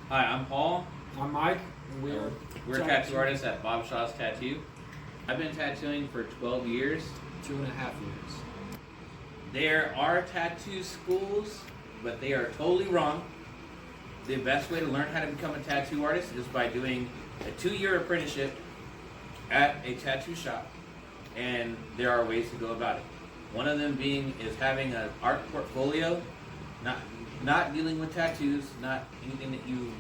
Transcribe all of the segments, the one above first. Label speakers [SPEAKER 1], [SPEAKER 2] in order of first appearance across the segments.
[SPEAKER 1] Hi, I'm Paul.
[SPEAKER 2] I'm Mike. And
[SPEAKER 1] We're tattoo artists at Bob Shaw's Tattoo. I've been tattooing for 12 years.
[SPEAKER 2] 2.5 years.
[SPEAKER 1] There are tattoo schools, but they are totally wrong. The best way to learn how to become a tattoo artist is by doing a 2-year apprenticeship at a tattoo shop. And there are ways to go about it. One of them being is having an art portfolio, not dealing with tattoos, not anything that you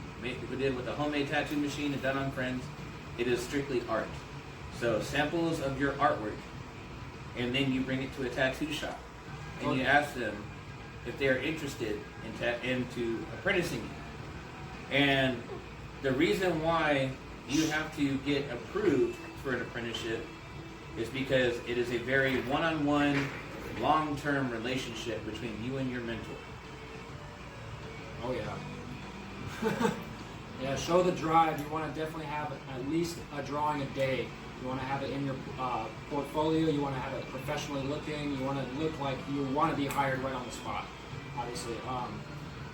[SPEAKER 1] did with a homemade tattoo machine and done on friends. It is strictly art. So samples of your artwork, and then you bring it to a tattoo shop, and you ask them if they are interested into apprenticing you. And the reason why you have to get approved for an apprenticeship is because it is a very one-on-one, long-term relationship between you and your mentor.
[SPEAKER 2] Oh yeah. Yeah, show the drive. You want to definitely have at least a drawing a day. You want to have it in your portfolio. You want to have it professionally looking. You want to look like you want to be hired right on the spot. Obviously,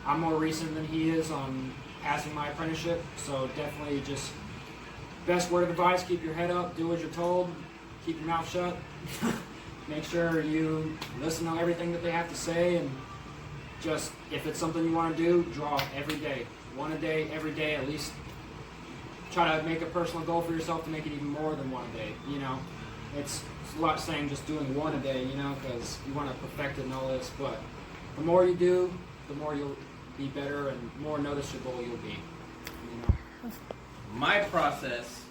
[SPEAKER 2] I'm more recent than he is on passing my apprenticeship, so definitely just best word of advice: keep your head up, do as you're told, keep your mouth shut. Make sure you listen to everything that they have to say, and just if it's something you want to do, draw every day. One a day, every day, at least try to make a personal goal for yourself to make it even more than one a day, you know. It's a lot saying just doing one a day, you know, because you want to perfect it and all this, but the more you do, the more you'll be better and more noticeable you'll be, you know.
[SPEAKER 1] My process,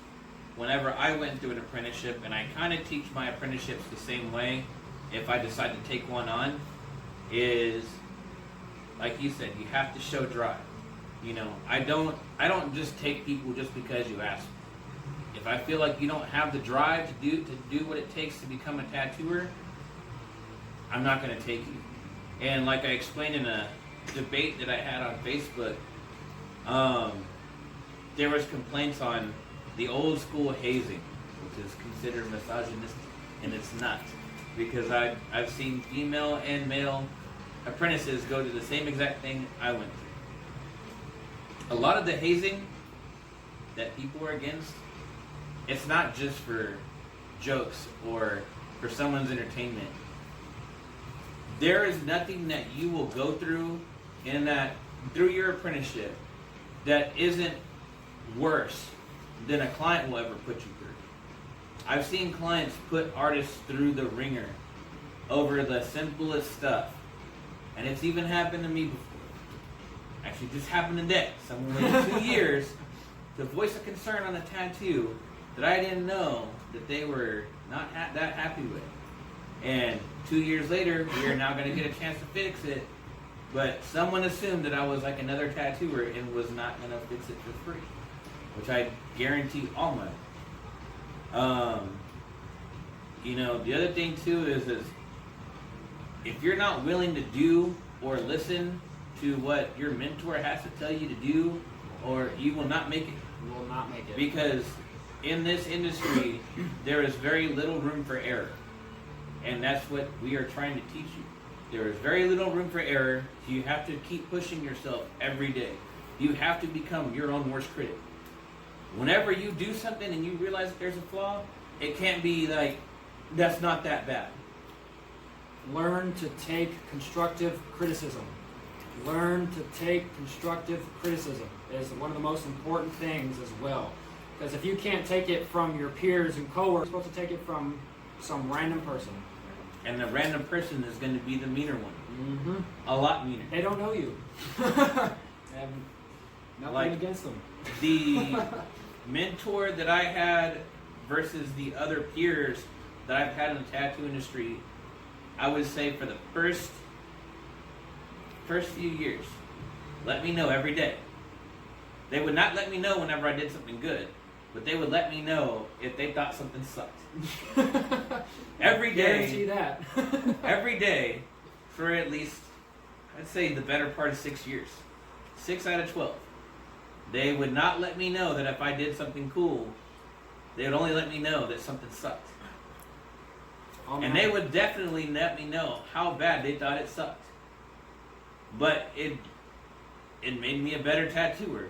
[SPEAKER 1] whenever I went through an apprenticeship, and I kind of teach my apprenticeships the same way if I decide to take one on, is, like you said, you have to show drive. You know, I don't just take people just because you ask me. If I feel like you don't have the drive to do what it takes to become a tattooer, I'm not going to take you. And like I explained in a debate that I had on Facebook, there was complaints on the old school hazing, which is considered misogynistic, and it's not, because I've seen female and male apprentices go to the same exact thing I went through. A lot of the hazing that people are against, it's not just for jokes or for someone's entertainment. There is nothing that you will go through through your apprenticeship that isn't worse than a client will ever put you through. I've seen clients put artists through the ringer over the simplest stuff. And it's even happened to me before. Actually, just happened today. Someone waited 2 years to voice a concern on a tattoo that I didn't know that they were not that happy with. And 2 years later, we are now going to get a chance to fix it. But someone assumed that I was like another tattooer and was not going to fix it for free, which I guarantee all my. You know, the other thing too is if you're not willing to do or listen to what your mentor has to tell you to do, or you will not make it.
[SPEAKER 2] You will not make it.
[SPEAKER 1] Because in this industry, there is very little room for error. And that's what we are trying to teach you. There is very little room for error. So you have to keep pushing yourself every day. You have to become your own worst critic. Whenever you do something and you realize that there's a flaw, it can't be like, that's not that bad.
[SPEAKER 2] Learn to take constructive criticism. Learn to take constructive criticism is one of the most important things as well. Because if you can't take it from your peers and coworkers, you're supposed to take it from some random person.
[SPEAKER 1] And the random person is going to be the meaner one.
[SPEAKER 2] Mm-hmm.
[SPEAKER 1] A lot meaner.
[SPEAKER 2] They don't know you. I have nothing against them.
[SPEAKER 1] The mentor that I had versus the other peers that I've had in the tattoo industry, I would say for the first few years, let me know every day. They would not let me know whenever I did something good, but they would let me know if they thought something sucked. Every day.
[SPEAKER 2] Guarantee that.
[SPEAKER 1] Every day for at least, I'd say the better part of 6 years. 6 out of 12. They would not let me know that if I did something cool, they would only let me know that something sucked. And they would definitely let me know how bad they thought it sucked. But it made me a better tattooer.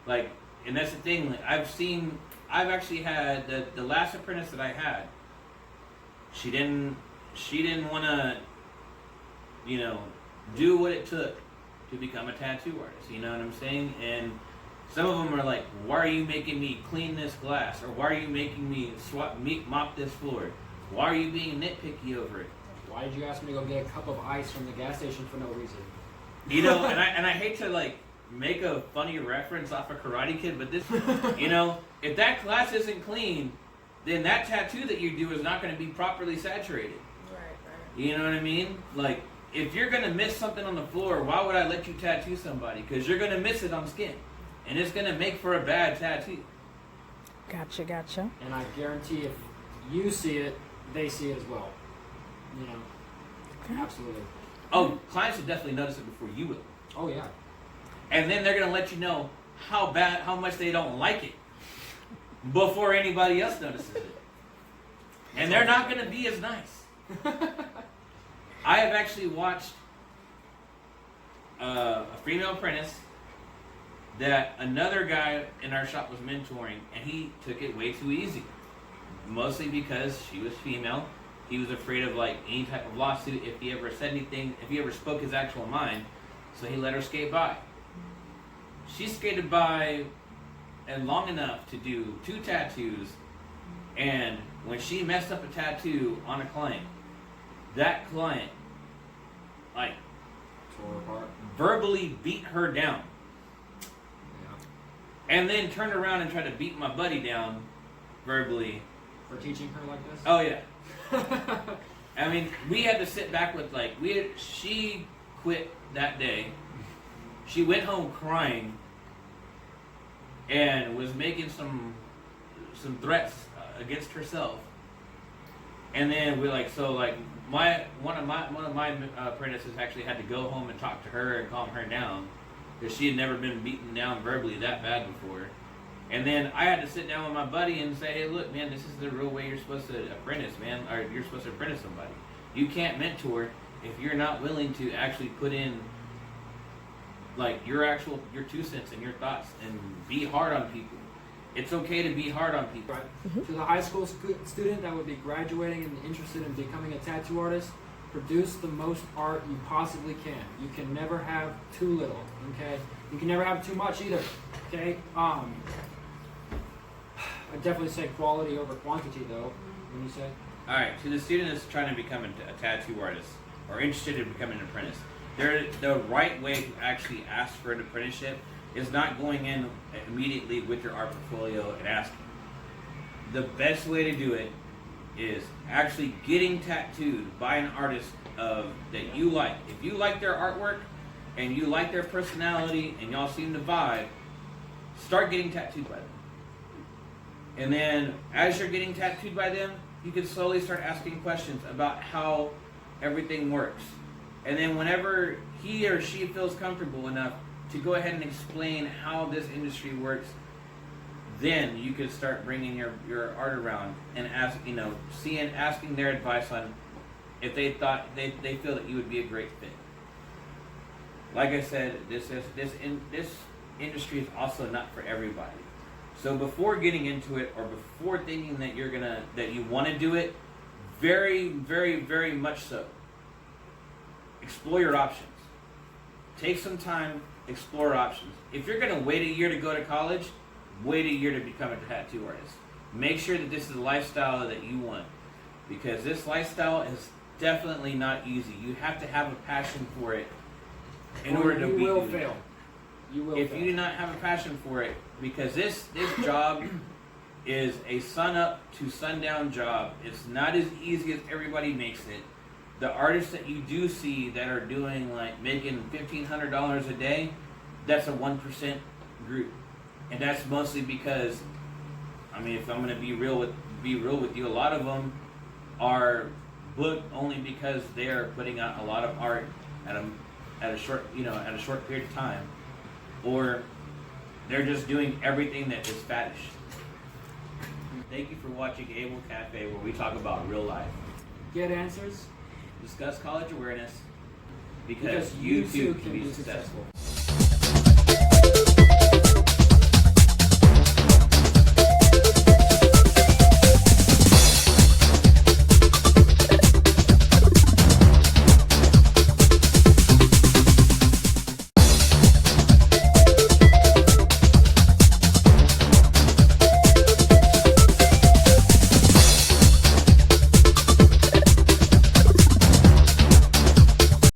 [SPEAKER 1] Like, and that's the thing. Like, I've actually had the last apprentice that I had. She didn't want to, do what it took to become a tattoo artist. You know what I'm saying? And some of them are like, why are you making me clean this glass? Or why are you making me mop this floor? Why are you being nitpicky over it?
[SPEAKER 2] Why did you ask me to go get a cup of ice from the gas station for no reason?
[SPEAKER 1] And I hate to like make a funny reference off a Karate Kid, but this, if that glass isn't clean, then that tattoo that you do is not going to be properly saturated.
[SPEAKER 3] Right.
[SPEAKER 1] You know what I mean? Like, if you're going to miss something on the floor, why would I let you tattoo somebody? Because you're going to miss it on skin. And it's going to make for a bad tattoo.
[SPEAKER 3] Gotcha.
[SPEAKER 2] And I guarantee if you see it, they see it as well.
[SPEAKER 3] Okay.
[SPEAKER 2] Absolutely.
[SPEAKER 1] Oh, clients will definitely notice it before you will.
[SPEAKER 2] Oh, yeah.
[SPEAKER 1] And then they're going to let you know how much they don't like it before anybody else notices it. And they're not going to be as nice. I have actually watched a female apprentice that another guy in our shop was mentoring, and he took it way too easy. Mostly because she was female. He was afraid of like any type of lawsuit if he ever said anything, if he ever spoke his actual mind. So he let her skate by. She skated by and long enough to do 2 tattoos, and when she messed up a tattoo on a client, that client like
[SPEAKER 2] Tore apart.
[SPEAKER 1] verbally beat her down.
[SPEAKER 2] Yeah.
[SPEAKER 1] And then turned around and tried to beat my buddy down verbally.
[SPEAKER 2] For teaching her like this?
[SPEAKER 1] Oh yeah. I mean, we had to sit back with she quit that day. She went home crying and was making some threats against herself. And then one of my apprentices actually had to go home and talk to her and calm her down because she had never been beaten down verbally that bad before. And then I had to sit down with my buddy and say, hey, look, man, this is the real way you're supposed to apprentice, man, or you're supposed to apprentice somebody. You can't mentor if you're not willing to actually put in like your 2 cents and your thoughts and be hard on people. It's okay to be hard on people.
[SPEAKER 2] Right. To the high school student that would be graduating and interested in becoming a tattoo artist, produce the most art you possibly can. You can never have too little, okay? You can never have too much either, okay? I definitely say quality over quantity, though. When you say,
[SPEAKER 1] All right, to the student that's trying to become a tattoo artist or interested in becoming an apprentice, the right way to actually ask for an apprenticeship is not going in immediately with your art portfolio and asking. The best way to do it is actually getting tattooed by an artist that you like. If you like their artwork and you like their personality and y'all seem to vibe, start getting tattooed by them. And then as you're getting tattooed by them, you can slowly start asking questions about how everything works. And then whenever he or she feels comfortable enough to go ahead and explain how this industry works, then you can start bringing your art around and asking their advice on if they feel that you would be a great fit. Like I said, this industry is also not for everybody. So before getting into it, or before thinking that you want to do it, very, very, very much so, explore your options. Take some time, explore options. If you're going to wait a year to go to college, wait a year to become a tattoo artist. Make sure that this is a lifestyle that you want, because this lifestyle is definitely not easy. You have to have a passion for it in order to be.
[SPEAKER 2] You will fail. You will.
[SPEAKER 1] If you do not have a passion for it, because this job is a sun up to sundown job. It's not as easy as everybody makes it. The artists that you do see that are doing making $1,500 a day, that's a 1% group, and that's mostly because, if I'm going to be real with you, a lot of them are booked only because they are putting out a lot of art at a short period of time, or they're just doing everything that is faddish. Thank you for watching Able Cafe, where we talk about real life.
[SPEAKER 2] Get answers.
[SPEAKER 1] Discuss college awareness, because you too can be successful.